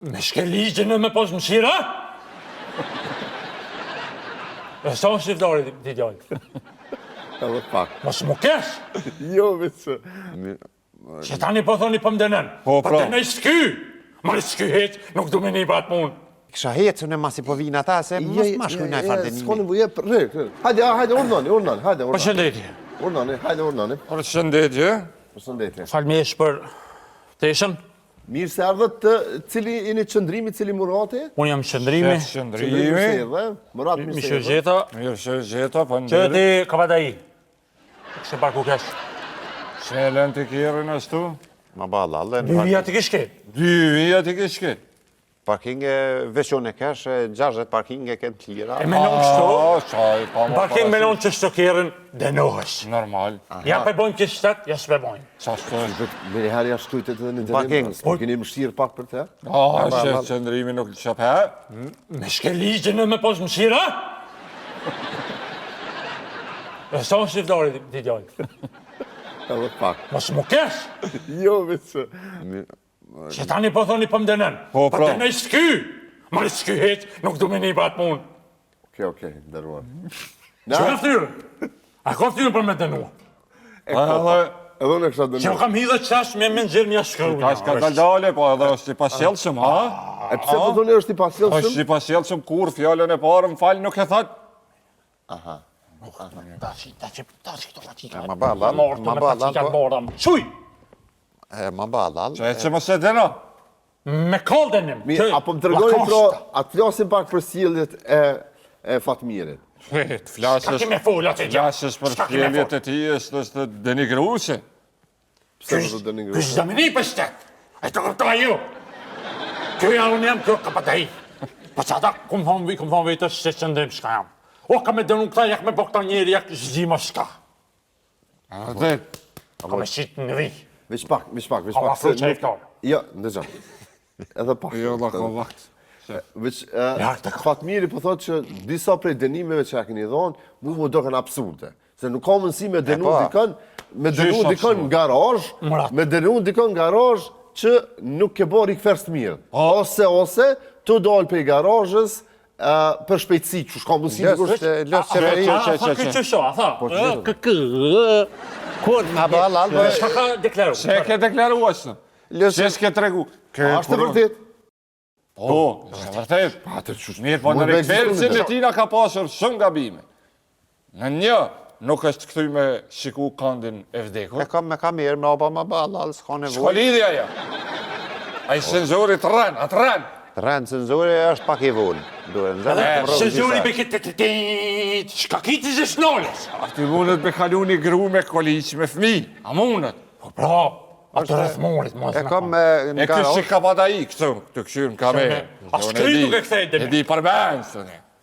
Me shke ligjën e me pos mëshira? E sa është shqiptari ti djallë? Edhe pak. Mos më kesh! Jo, vetë. Që tani po thoni po mdenen. Po, pra. Të nej s'ky! Ma në s'ky heq, nuk du me një bat mund. Kisha hecën e masi po vinë ata, se mos ma shkujna e fardenimi. S'koni mu jep, hajde, urnani, hajde. Përshëndetje. Urnani. Përshëndetje. Përshëndetje. Falmesh për teshën. Mirë se ardhët të cili jeni qëndrimi, cili murati? Unë jam qëndrimi. Qëndrimi. Murat mirë se Mishë gjeta. Mirë që gjeta, po Që ndërë. ti kabadai. Kështë parku kesh. Që e lën të kjerën ashtu? Ma balla, allën. Dy vija të kishke. 2 vija të kishke. Parkinge veçon e kesh, 60 parkinge kënë të lira. E menon kështu. Qaj, pa më Parking menon që shtë kjerën denohës. Normal. Ja pe bojmë kështë shtet, ja s'pe bojmë. Qa shtë? Meri herë ja shtujtet edhe në Parking. dërim. Po keni mëshirë pak për te? Që qëndrimi nuk të qëpë. Me shke ligjën e me pos mëshira? E sa është shqiptari ti djallë? Edhe pak. Mos më kesh! Jo, vetë. Që tani po thoni po mdenen. Po, pra. Të nej s'ky! Ma në s'ky heq, nuk du me një bat mund. Okej, ndërruar. Që ka ftyrë? A ka ftyrë për me denua? Edhe unë e kësha Që dënu. kam hidhe qash me menxirë një shkru. Ka shka daldale, po edhe është i pasjelëshëm, ha? E pse po thoni është i pasjellshëm? është i pasjelëshëm kur fjallën e parë më falë nuk e thot? Tashi të fatika. Ma balla, ma balla. Quj! Ma balla. Që e që më se dena? Me kaldenim. Apo më tërgoni pro, atë flasim pak për sjelljet e Fatmirit. Të Ka ki me full atë gjë. flasës për fjelljet e ti është denigruese. Pse më të dënë Kështë zamini për shtet. E të këpta ju. Kjo ja unë jam, kjo kapatej. Pa që ata, këmë thonë vetës se qëndim shka jam. O, ka me dënu këta, jak me po këta njeri, jak zgjima shka. Atë, Ka me qitë në vi. Veç pak. Ka ma fru që e këtore. Jo, ndëgjon. Edhe pak. jo da ka vakt. Veç, Lartë ka. Fatmiri po thotë që disa prej dënimeve që ja keni dhonë, mu do kanë absurde. Se nuk ka mundësi me dënu po. dikën, me dënu Qysh dikën absurd? në garazh, Murat. me dënu dikën në garazh që nuk ke bërë i këferës të mirë. Ose, të dalë prej garazhës për shpejtësi, që shka mundësi nuk është... Lësë qeveri. A tha këtë që sho, a tha? Ma balla, allën. Shka ka deklaru? Se e ke deklaru është? Se s'ke tregu? Ashtë të vërtit? Po, është vërtet. Atër që Mirë, po në Mund me rekvercin ekzistu e tina ka pasur shumë gabime. Në një, nuk është këthy me shiku kandin e vdekur. Me ka mirë, me oba ma balla, allë s'ka nevoj. Shko lidhja ja. A i senzori të rënë, atë rënë. Rënë cenzuri është pak i vullë. Duhet në zërë. Sezoni be këtë të shka kiti zë shnolës. A ti mundet me kalu një gru me koliq, me fmi. A mundet. Po pra, atë rrëthmorit, mos E me kam kam. në E kështë që ka pata i këtu, të këshyrë në kamerë. A shkri nuk e kthej E di përbenë, së ne.